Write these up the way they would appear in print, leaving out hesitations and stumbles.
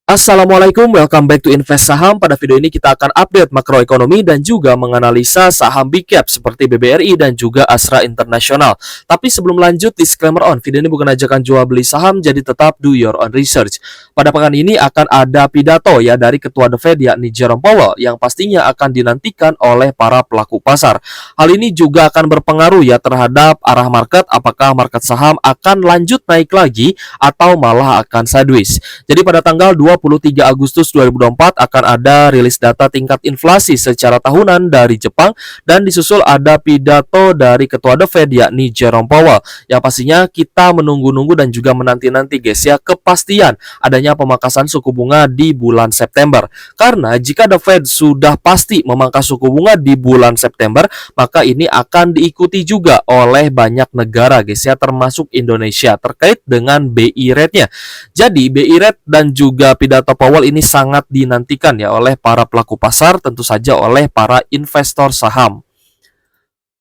Assalamualaikum, welcome back to Invest Saham. Pada video ini kita akan update makroekonomi dan juga menganalisa saham big cap seperti BBRI dan juga Astra International. Tapi sebelum lanjut, disclaimer on, video ini bukan ajakan jual beli saham, jadi tetap do your own research. Pada pekan ini akan ada pidato ya dari Ketua The Fed yakni Jerome Powell yang pastinya akan dinantikan oleh para pelaku pasar. Hal ini juga akan berpengaruh ya terhadap arah market, apakah market saham akan lanjut naik lagi atau malah akan sideways. Jadi pada tanggal 23 Agustus 2024 akan ada rilis data tingkat inflasi secara tahunan dari Jepang dan disusul ada pidato dari Ketua The Fed yakni Jerome Powell. Yang pastinya kita menunggu-nunggu dan juga menanti-nanti guys ya kepastian adanya pemangkasan suku bunga di bulan September. Karena jika The Fed sudah pasti memangkas suku bunga di bulan September, maka ini akan diikuti juga oleh banyak negara guys ya, termasuk Indonesia terkait dengan BI rate-nya. Jadi BI rate dan juga pidato Powell ini sangat dinantikan ya oleh para pelaku pasar, tentu saja oleh para investor saham.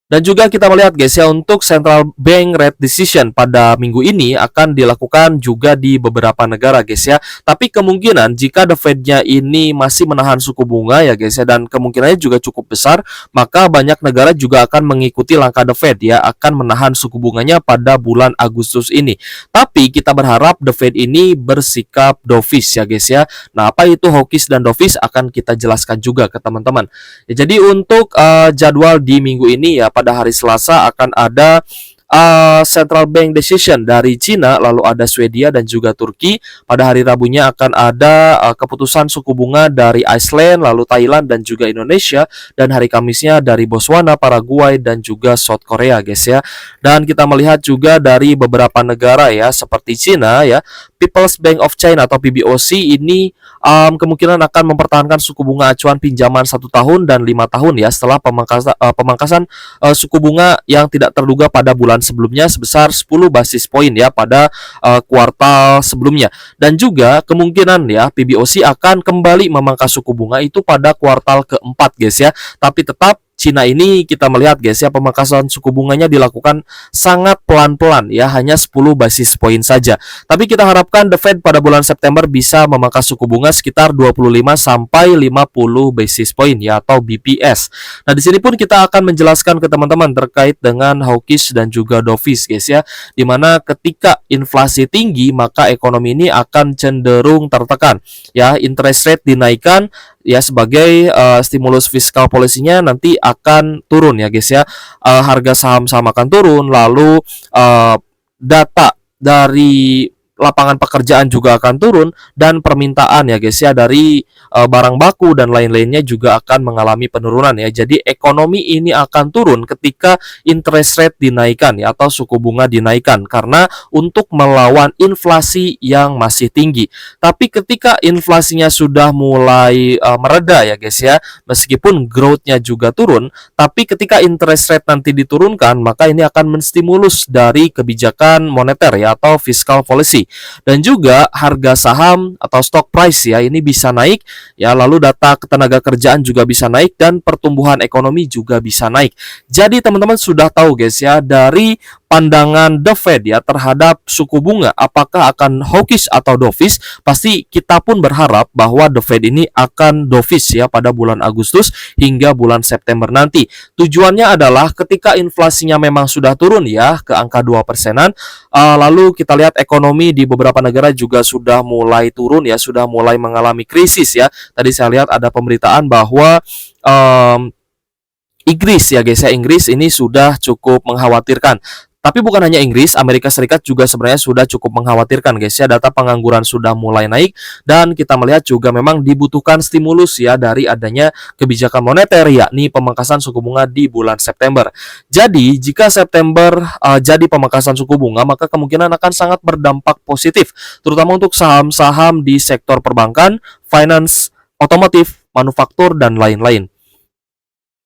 Dan juga kita melihat guys ya, untuk central bank rate decision pada minggu ini akan dilakukan juga di beberapa negara guys ya. Tapi kemungkinan jika The Fed-nya ini masih menahan suku bunga ya guys ya, dan kemungkinannya juga cukup besar, maka banyak negara juga akan mengikuti langkah The Fed ya, akan menahan suku bunganya pada bulan Agustus ini. Tapi kita berharap The Fed ini bersikap dovish ya guys ya. Nah, apa itu hawkish dan dovish akan kita jelaskan juga ke teman-teman. Ya, jadi untuk jadwal di minggu ini ya, pada hari Selasa akan ada central bank decision dari Cina, lalu ada Swedia dan juga Turki. Pada hari Rabunya akan ada keputusan suku bunga dari Iceland, lalu Thailand dan juga Indonesia, dan hari Kamisnya dari Botswana, Paraguay dan juga South Korea guys ya. Dan kita melihat juga dari beberapa negara ya seperti Cina ya, People's Bank of China atau PBOC ini kemungkinan akan mempertahankan suku bunga acuan pinjaman 1 tahun dan 5 tahun ya setelah pemangkasan suku bunga yang tidak terduga pada bulan sebelumnya sebesar 10 basis poin ya pada kuartal sebelumnya. Dan juga kemungkinan ya PBOC akan kembali memangkas suku bunga itu pada kuartal keempat guys ya. Tapi tetap Cina ini kita melihat guys ya, pemangkasan suku bunganya dilakukan sangat pelan-pelan ya, hanya 10 basis poin saja. Tapi kita harapkan The Fed pada bulan September bisa memangkas suku bunga sekitar 25 sampai 50 basis poin ya, atau BPS. Nah, di sini pun kita akan menjelaskan ke teman-teman terkait dengan hawkish dan juga dovish guys ya, dimana ketika inflasi tinggi maka ekonomi ini akan cenderung tertekan ya, interest rate dinaikkan ya sebagai stimulus fiskal polisinya nanti akan turun ya guys ya, harga saham-saham akan turun, lalu data dari lapangan pekerjaan juga akan turun, dan permintaan ya guys ya dari barang baku dan lain-lainnya juga akan mengalami penurunan ya. Jadi ekonomi ini akan turun ketika interest rate dinaikkan ya, atau suku bunga dinaikkan, karena untuk melawan inflasi yang masih tinggi. Tapi ketika inflasinya sudah mulai mereda ya guys ya, meskipun growth-nya juga turun, tapi ketika interest rate nanti diturunkan, maka ini akan menstimulus dari kebijakan moneter ya, atau fiscal policy. Dan juga harga saham atau stock price ya ini bisa naik ya, lalu data ketenaga kerjaan juga bisa naik, dan pertumbuhan ekonomi juga bisa naik. Jadi teman-teman sudah tahu guys ya, dari pandangan The Fed ya terhadap suku bunga apakah akan hawkish atau dovish, pasti kita pun berharap bahwa The Fed ini akan dovish ya pada bulan Agustus hingga bulan September nanti. Tujuannya adalah ketika inflasinya memang sudah turun ya ke angka 2%-an, lalu kita lihat ekonomi di beberapa negara juga sudah mulai turun ya, sudah mulai mengalami krisis ya. Tadi saya lihat ada pemberitaan bahwa Inggris ya guys ya, Inggris ini sudah cukup mengkhawatirkan. Tapi bukan hanya Inggris, Amerika Serikat juga sebenarnya sudah cukup mengkhawatirkan guys ya, data pengangguran sudah mulai naik, dan kita melihat juga memang dibutuhkan stimulus ya dari adanya kebijakan moneter yakni pemangkasan suku bunga di bulan September. Jadi jika September jadi pemangkasan suku bunga, maka kemungkinan akan sangat berdampak positif terutama untuk saham-saham di sektor perbankan, finance, otomotif, manufaktur dan lain-lain.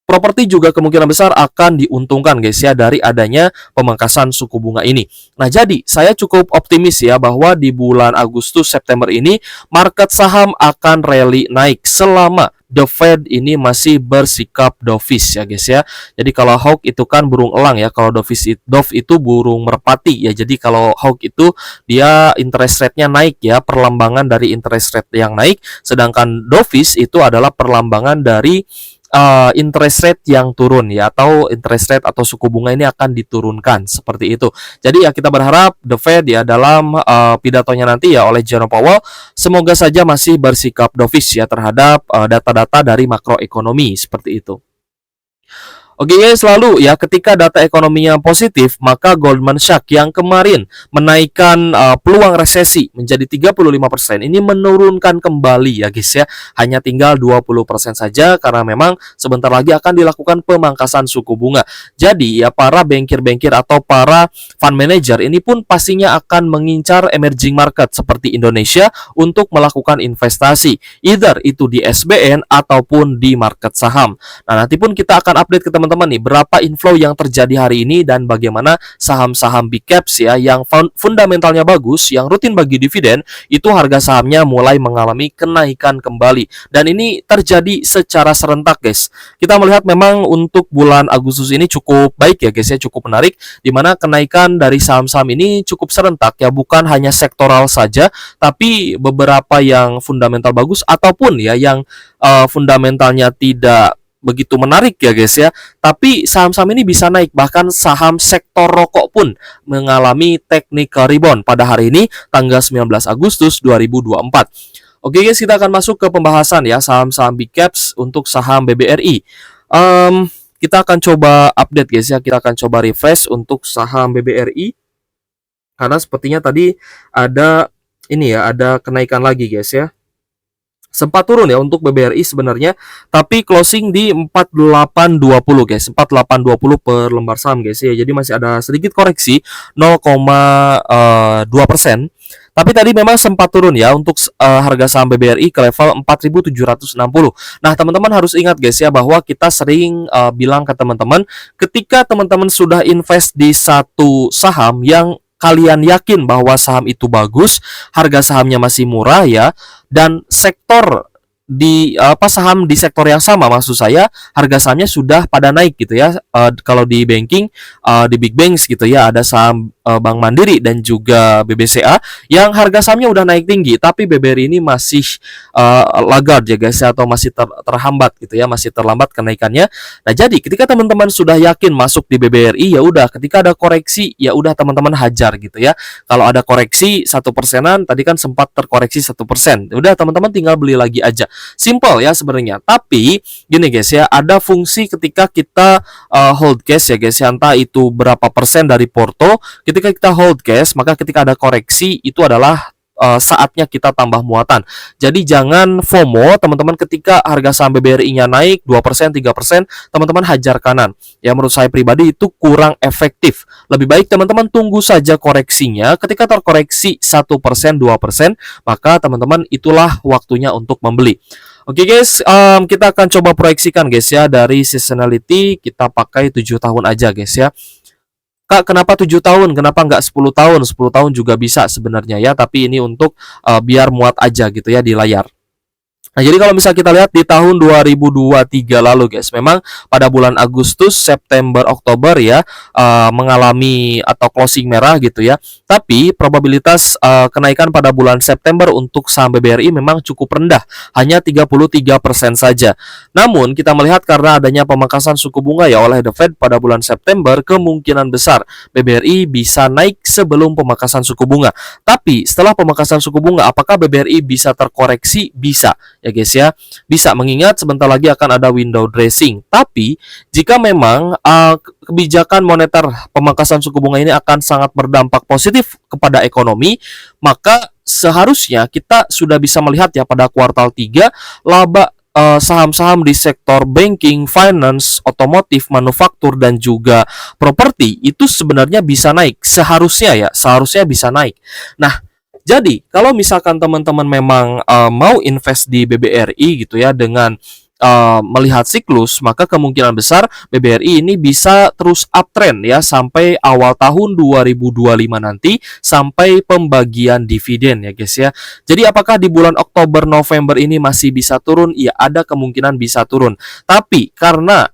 Properti juga kemungkinan besar akan diuntungkan guys ya dari adanya pemangkasan suku bunga ini. Nah, jadi saya cukup optimis ya bahwa di bulan Agustus September ini market saham akan rally naik selama The Fed ini masih bersikap dovish ya guys ya. Jadi kalau hawk itu kan burung elang ya, kalau dove itu burung merpati ya. Jadi kalau hawk itu dia interest rate-nya naik ya, perlambangan dari interest rate yang naik, sedangkan dovish itu adalah perlambangan dari interest rate yang turun ya, atau interest rate atau suku bunga ini akan diturunkan seperti itu. Jadi ya kita berharap The Fed ya dalam pidatonya nanti ya oleh Jerome Powell semoga saja masih bersikap dovish ya terhadap data-data dari makroekonomi seperti itu. Oke guys, lalu ya ketika data ekonominya positif, maka Goldman Sachs yang kemarin menaikkan peluang resesi menjadi 35%, ini menurunkan kembali ya guys ya, hanya tinggal 20% saja karena memang sebentar lagi akan dilakukan pemangkasan suku bunga. Jadi ya para bankir-bankir atau para fund manager ini pun pastinya akan mengincar emerging market seperti Indonesia untuk melakukan investasi, either itu di SBN ataupun di market saham. Nah, nanti pun kita akan update ke teman-teman nih berapa inflow yang terjadi hari ini dan bagaimana saham-saham big caps ya yang fundamentalnya bagus, yang rutin bagi dividen, itu harga sahamnya mulai mengalami kenaikan kembali. Dan ini terjadi secara serentak guys. Kita melihat memang untuk bulan Agustus ini cukup baik ya guys ya, cukup menarik, dimana kenaikan dari saham-saham ini cukup serentak ya, bukan hanya sektoral saja, tapi beberapa yang fundamental bagus ataupun ya yang fundamentalnya tidak begitu menarik ya guys ya, tapi saham-saham ini bisa naik, bahkan saham sektor rokok pun mengalami technical rebound pada hari ini tanggal 19 Agustus 2024. Oke guys, kita akan masuk ke pembahasan ya saham-saham big caps untuk saham BBRI. Kita akan coba update guys ya, kita akan coba refresh untuk saham BBRI karena sepertinya tadi ada ini ya, ada kenaikan lagi guys ya. Sempat turun ya untuk BBRI sebenarnya, tapi closing di 4820 guys, 4820 per lembar saham guys ya. Jadi masih ada sedikit koreksi 0,2%. Tapi tadi memang sempat turun ya untuk harga saham BBRI ke level 4760. Nah, teman-teman harus ingat guys ya bahwa kita sering bilang ke teman-teman ketika teman-teman sudah invest di satu saham yang kalian yakin bahwa saham itu bagus, harga sahamnya masih murah ya, dan sektor di saham di sektor yang sama, maksud saya harga sahamnya sudah pada naik gitu ya. Kalau di banking, di big banks gitu ya, ada saham Bank Mandiri dan juga BBCA yang harga sahamnya udah naik tinggi, tapi BBRI ini masih laggard ya guys ya, atau masih terhambat gitu ya, masih terlambat kenaikannya. Nah, jadi ketika teman-teman sudah yakin masuk di BBRI, ya udah ketika ada koreksi ya udah teman-teman hajar gitu ya. Kalau ada koreksi 1%-an, tadi kan sempat terkoreksi 1%, udah teman-teman tinggal beli lagi aja. Simple ya sebenarnya. Tapi gini guys ya, ada fungsi ketika kita hold cash ya guys ya, entah itu berapa persen dari porto. Ketika kita hold cash, maka ketika ada koreksi itu adalah saatnya kita tambah muatan. Jadi jangan FOMO teman-teman ketika harga saham BBRI-nya naik 2%, 3%, teman-teman hajar kanan. Ya menurut saya pribadi itu kurang efektif. Lebih baik teman-teman tunggu saja koreksinya. Ketika terkoreksi 1%, 2%, maka teman-teman itulah waktunya untuk membeli. Oke guys, kita akan coba proyeksikan guys ya dari seasonality, kita pakai 7 tahun aja guys ya. Kak, kenapa 7 tahun? Kenapa nggak 10 tahun? 10 tahun juga bisa sebenarnya ya, tapi ini untuk biar muat aja gitu ya di layar. Nah, jadi kalau misalnya kita lihat di tahun 2023 lalu guys, memang pada bulan Agustus, September, Oktober ya mengalami atau closing merah gitu ya. Tapi probabilitas kenaikan pada bulan September untuk saham BBRI memang cukup rendah, hanya 33% saja. Namun kita melihat karena adanya pemangkasan suku bunga ya oleh The Fed pada bulan September, kemungkinan besar BBRI bisa naik sebelum pemangkasan suku bunga. Tapi setelah pemangkasan suku bunga, apakah BBRI bisa terkoreksi? Bisa. Ya guys ya, bisa, mengingat sebentar lagi akan ada window dressing. Tapi jika memang kebijakan moneter pemangkasan suku bunga ini akan sangat berdampak positif kepada ekonomi, maka seharusnya kita sudah bisa melihat ya pada kuartal 3 laba saham-saham di sektor banking, finance, otomotif, manufaktur dan juga properti itu sebenarnya bisa naik. Seharusnya bisa naik. Nah, jadi kalau misalkan teman-teman memang mau invest di BBRI gitu ya dengan melihat siklus, maka kemungkinan besar BBRI ini bisa terus uptrend ya sampai awal tahun 2025 nanti sampai pembagian dividen ya guys ya. Jadi apakah di bulan Oktober November ini masih bisa turun? Ya, ada kemungkinan bisa turun. Tapi karena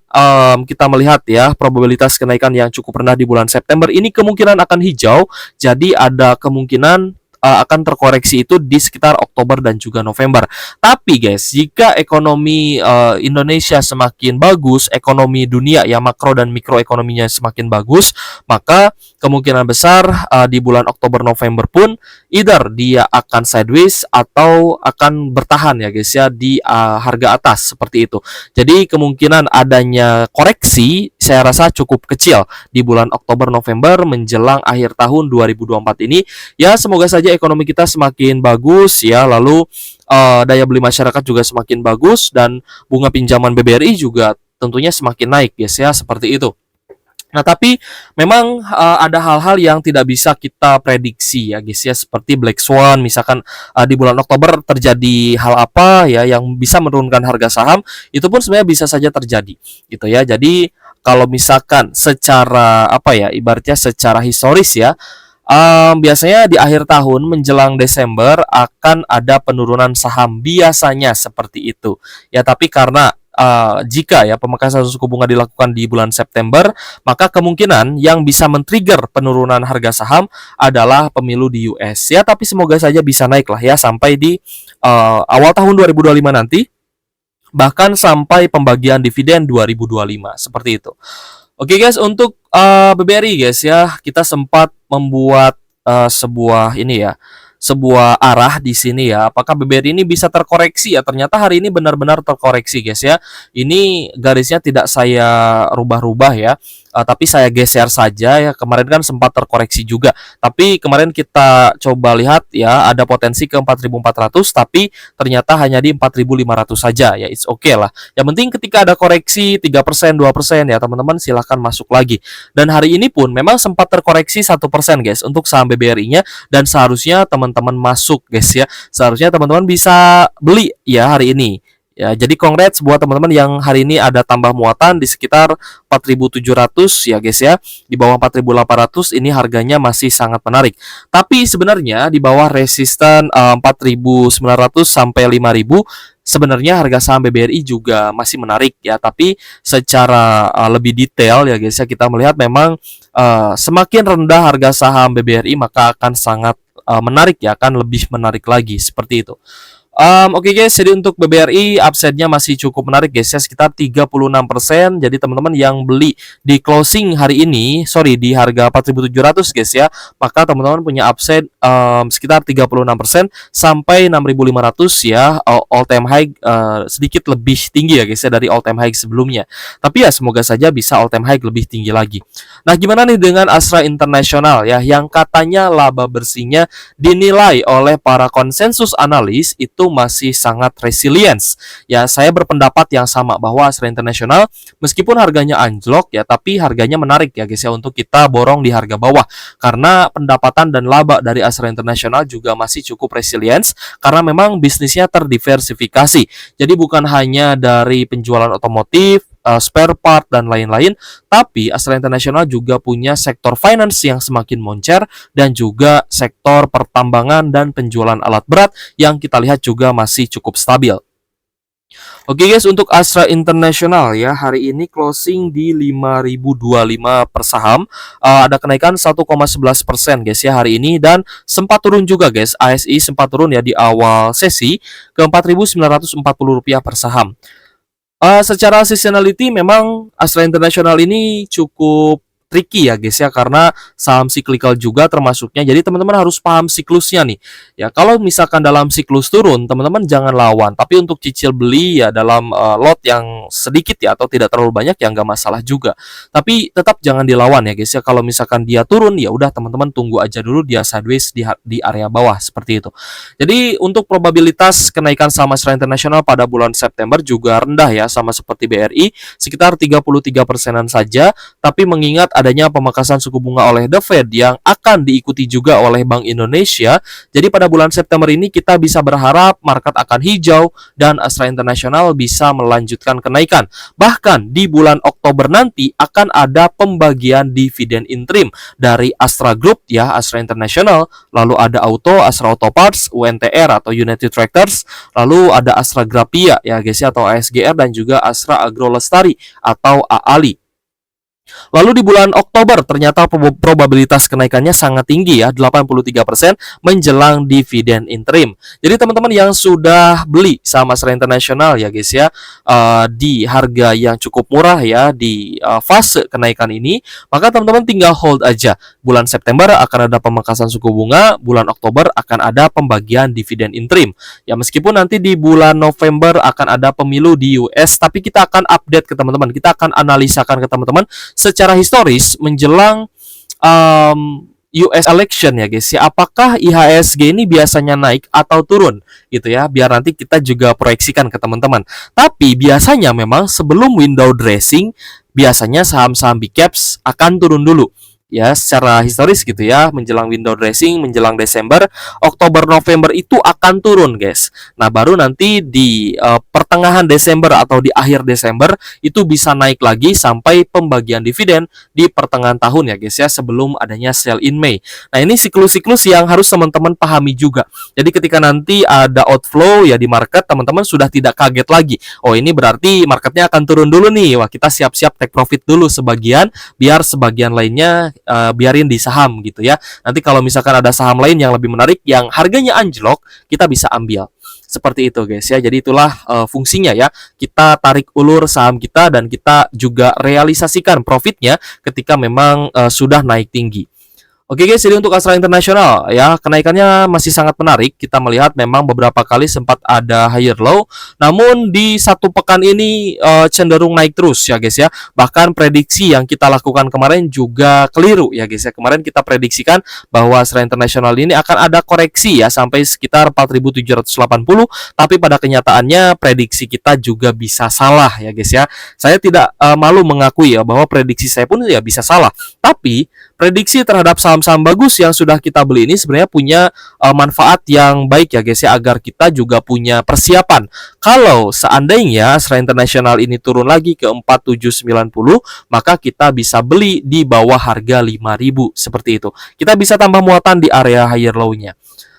kita melihat ya probabilitas kenaikan yang cukup rendah di bulan September ini kemungkinan akan hijau, jadi ada kemungkinan akan terkoreksi itu di sekitar Oktober dan juga November. Tapi guys, jika ekonomi Indonesia semakin bagus, ekonomi dunia ya makro dan mikroekonominya semakin bagus, maka kemungkinan besar di bulan Oktober November pun either dia akan sideways atau akan bertahan ya guys ya di harga atas seperti itu. Jadi kemungkinan adanya koreksi saya rasa cukup kecil di bulan Oktober November menjelang akhir tahun 2024 ini. Ya semoga saja ekonomi kita semakin bagus ya, lalu daya beli masyarakat juga semakin bagus dan bunga pinjaman BBRI juga tentunya semakin naik guys ya, seperti itu. Nah, tapi memang ada hal-hal yang tidak bisa kita prediksi ya guys ya, seperti Black Swan misalkan di bulan Oktober terjadi hal apa ya yang bisa menurunkan harga saham, itu pun sebenarnya bisa saja terjadi gitu ya. Jadi kalau misalkan secara apa ya, ibaratnya secara historis ya, biasanya di akhir tahun menjelang Desember akan ada penurunan saham biasanya seperti itu. Ya, tapi karena jika ya pemangkasan suku bunga dilakukan di bulan September, maka kemungkinan yang bisa men-trigger penurunan harga saham adalah pemilu di US. Ya, tapi semoga saja bisa naik lah ya sampai di awal tahun 2025 nanti, bahkan sampai pembagian dividen 2025 seperti itu. Oke guys, untuk BBRI guys ya, kita sempat membuat sebuah ini ya, sebuah arah di sini ya. Apakah BBRI ini bisa terkoreksi ya? Ternyata hari ini benar-benar terkoreksi guys ya. Ini garisnya tidak saya rubah-rubah ya. Tapi saya geser saja ya. Kemarin kan sempat terkoreksi juga. Tapi kemarin kita coba lihat ya, ada potensi ke 4.400 tapi ternyata hanya di 4.500 saja ya. It's okay lah. Yang penting ketika ada koreksi 3%, 2% ya teman-teman silahkan masuk lagi. Dan hari ini pun memang sempat terkoreksi 1% guys untuk saham BBRI-nya, dan seharusnya teman-teman masuk guys ya. Seharusnya teman-teman bisa beli ya hari ini. Ya, jadi congrats buat teman-teman yang hari ini ada tambah muatan di sekitar 4.700 ya guys ya. Di bawah 4.800 ini harganya masih sangat menarik. Tapi sebenarnya di bawah resisten 4.900 sampai 5.000 sebenarnya harga saham BBRI juga masih menarik ya. Tapi secara lebih detail ya guys ya, kita melihat memang semakin rendah harga saham BBRI maka akan sangat menarik ya, akan lebih menarik lagi seperti itu. Oke guys, jadi untuk BBRI upside-nya masih cukup menarik guys ya, sekitar 36%. Jadi teman-teman yang beli di closing hari ini, di harga 4.700 guys ya, maka teman-teman punya upside sekitar 36% sampai 6.500 ya, all time high sedikit lebih tinggi ya guys ya dari all time high sebelumnya. Tapi ya semoga saja bisa all time high lebih tinggi lagi. Nah, gimana nih dengan Astra International ya, yang katanya laba bersihnya dinilai oleh para konsensus analis itu masih sangat resilience. Ya, saya berpendapat yang sama bahwa Astra International meskipun harganya anjlok ya, tapi harganya menarik ya guys ya untuk kita borong di harga bawah, karena pendapatan dan laba dari Astra International juga masih cukup resilience karena memang bisnisnya terdiversifikasi. Jadi bukan hanya dari penjualan otomotif, spare part dan lain-lain, tapi Astra International juga punya sektor finance yang semakin moncer dan juga sektor pertambangan dan penjualan alat berat yang kita lihat juga masih cukup stabil. Oke guys, untuk Astra International ya, hari ini closing di 5.025 per saham. Ada kenaikan 1,11% guys ya hari ini, dan sempat turun juga guys. ASI sempat turun ya di awal sesi ke Rp4.940 per saham. Secara seasonality memang Astra International ini cukup tricky ya guys ya, karena saham cyclical juga termasuknya. Jadi teman-teman harus paham siklusnya nih. Ya, kalau misalkan dalam siklus turun, teman-teman jangan lawan. Tapi untuk cicil beli ya dalam lot yang sedikit ya, atau tidak terlalu banyak ya nggak masalah juga. Tapi tetap jangan dilawan ya guys ya. Kalau misalkan dia turun ya udah teman-teman tunggu aja dulu dia sideways di area bawah seperti itu. Jadi untuk probabilitas kenaikan saham Astra International pada bulan September juga rendah ya, sama seperti BRI sekitar 33%-an saja. Tapi mengingat adanya pemangkasan suku bunga oleh The Fed yang akan diikuti juga oleh Bank Indonesia, jadi pada bulan September ini kita bisa berharap market akan hijau dan Astra International bisa melanjutkan kenaikan. Bahkan di bulan Oktober nanti akan ada pembagian dividen interim dari Astra Group ya, Astra International, lalu ada Auto, Astra Auto Parts, UNTR atau United Tractors, lalu ada Astra Grapia ya guys ya, atau ASGR, dan juga Astra Agro Lestari atau AALI. Lalu di bulan Oktober ternyata probabilitas kenaikannya sangat tinggi ya, 83% menjelang dividen interim. Jadi teman-teman yang sudah beli saham Astra International ya guys ya, di harga yang cukup murah ya di fase kenaikan ini, maka teman-teman tinggal hold aja. Bulan September akan ada pemangkasan suku bunga, bulan Oktober akan ada pembagian dividen interim. Ya meskipun nanti di bulan November akan ada pemilu di US, tapi kita akan update ke teman-teman, kita akan analisakan ke teman-teman secara historis menjelang US election ya guys ya, apakah IHSG ini biasanya naik atau turun gitu ya, biar nanti kita juga proyeksikan ke teman-teman. Tapi biasanya memang sebelum window dressing biasanya saham-saham big caps akan turun dulu ya, secara historis gitu ya, menjelang window dressing, menjelang Desember, Oktober, November itu akan turun guys. Nah baru nanti di pertengahan Desember atau di akhir Desember itu bisa naik lagi sampai pembagian dividen di pertengahan tahun ya guys ya, sebelum adanya sell in May. Nah ini siklus-siklus yang harus teman-teman pahami juga. Jadi ketika nanti ada outflow ya di market, teman-teman sudah tidak kaget lagi, oh ini berarti marketnya akan turun dulu nih, wah kita siap-siap take profit dulu sebagian, biar sebagian lainnya biarin di saham gitu ya. Nanti kalau misalkan ada saham lain yang lebih menarik yang harganya anjlok, kita bisa ambil. Seperti itu guys ya. Jadi itulah fungsinya ya. Kita tarik ulur saham kita dan kita juga realisasikan profitnya ketika memang sudah naik tinggi. Oke guys, jadi untuk Astra International ya, kenaikannya masih sangat menarik. Kita melihat memang beberapa kali sempat ada higher low, namun di satu pekan ini cenderung naik terus ya guys ya. Bahkan prediksi yang kita lakukan kemarin juga keliru ya guys ya. Kemarin kita prediksikan bahwa Astra International ini akan ada koreksi ya sampai sekitar 4.780, tapi pada kenyataannya prediksi kita juga bisa salah ya guys ya. Saya tidak malu mengakui ya bahwa prediksi saya pun ya bisa salah. Tapi prediksi terhadap saham-saham bagus yang sudah kita beli ini sebenarnya punya manfaat yang baik ya guys ya, agar kita juga punya persiapan. Kalau seandainya Astra International ini turun lagi ke 4790, maka kita bisa beli di bawah harga 5.000 seperti itu. Kita bisa tambah muatan di area higher low-nya.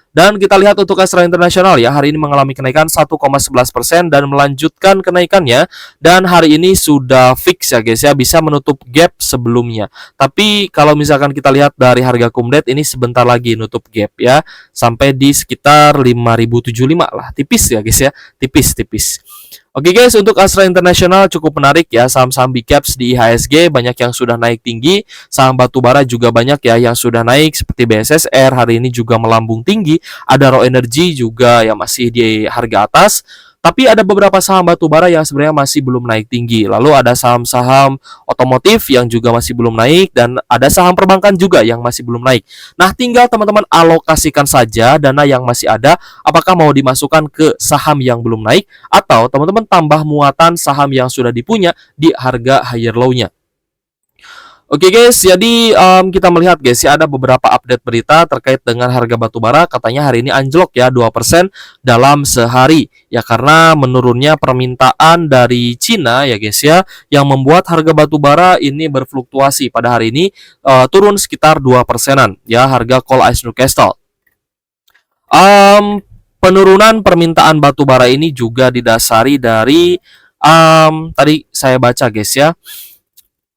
Dan kita lihat untuk Astra International ya, hari ini mengalami kenaikan 1,11% dan melanjutkan kenaikannya, dan hari ini sudah fix ya guys ya, bisa menutup gap sebelumnya. Tapi kalau misalkan kita lihat dari harga kumdet ini sebentar lagi nutup gap ya, sampai di sekitar 5.075 lah, tipis ya guys ya, tipis. Oke guys, untuk Astra International cukup menarik ya, saham-saham big caps di IHSG banyak yang sudah naik tinggi, saham batubara juga banyak ya yang sudah naik seperti BSSR hari ini juga melambung tinggi, ada Raw Energy juga yang masih di harga atas. Tapi ada beberapa saham batubara yang sebenarnya masih belum naik tinggi. Lalu ada saham-saham otomotif yang juga masih belum naik, dan ada saham perbankan juga yang masih belum naik. Nah, tinggal teman-teman alokasikan saja dana yang masih ada, apakah mau dimasukkan ke saham yang belum naik, atau teman-teman tambah muatan saham yang sudah dipunya di harga higher low-nya. Oke guys, jadi kita melihat guys ya, ada beberapa update berita terkait dengan harga batubara. Katanya hari ini anjlok ya 2% dalam sehari ya, karena menurunnya permintaan dari Cina ya guys ya, yang membuat harga batubara ini berfluktuasi. Pada hari ini turun sekitar 2%-an ya harga coal ice Newcastle. Penurunan permintaan batubara ini juga didasari dari tadi saya baca guys ya,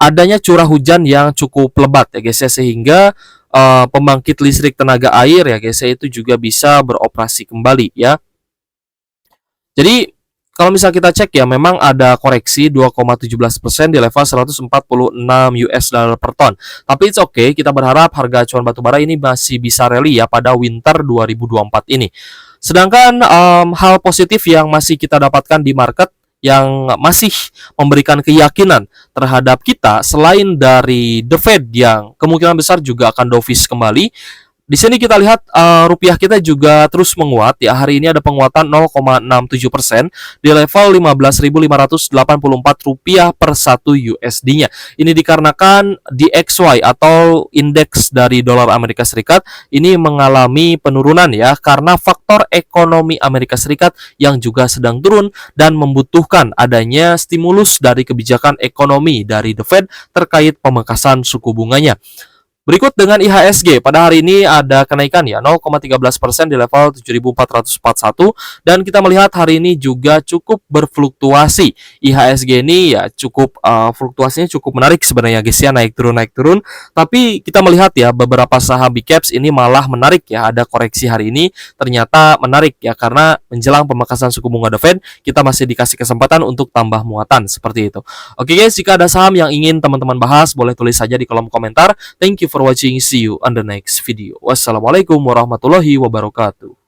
adanya curah hujan yang cukup lebat ya guys ya, sehingga pembangkit listrik tenaga air ya guys ya itu juga bisa beroperasi kembali ya. Jadi kalau misal kita cek ya, memang ada koreksi 2,17% di level 146 US dollar per ton. Tapi it's okay, kita berharap harga acuan batubara ini masih bisa rally ya pada winter 2024 ini. Sedangkan hal positif yang masih kita dapatkan di market yang masih memberikan keyakinan terhadap kita, selain dari The Fed yang kemungkinan besar juga akan dovish kembali, Di sini kita lihat rupiah kita juga terus menguat ya. Hari ini ada penguatan 0,67% di level 15.584 rupiah per 1 USD-nya. Ini dikarenakan DXY atau indeks dari dolar Amerika Serikat ini mengalami penurunan ya karena faktor ekonomi Amerika Serikat yang juga sedang turun dan membutuhkan adanya stimulus dari kebijakan ekonomi dari The Fed terkait pemangkasan suku bunganya. Berikut dengan IHSG, pada hari ini ada kenaikan ya 0,13% di level 7.441 dan kita melihat hari ini juga cukup berfluktuasi. IHSG ini ya cukup fluktuasinya cukup menarik sebenarnya guys ya, naik turun. Tapi kita melihat ya beberapa saham big caps ini malah menarik ya, ada koreksi hari ini ternyata menarik ya karena menjelang pemangkasan suku bunga The Fed kita masih dikasih kesempatan untuk tambah muatan seperti itu. Oke guys, jika ada saham yang ingin teman-teman bahas boleh tulis saja di kolom komentar. Thank you for watching. See you on the next video. Wassalamualaikum warahmatullahi wabarakatuh.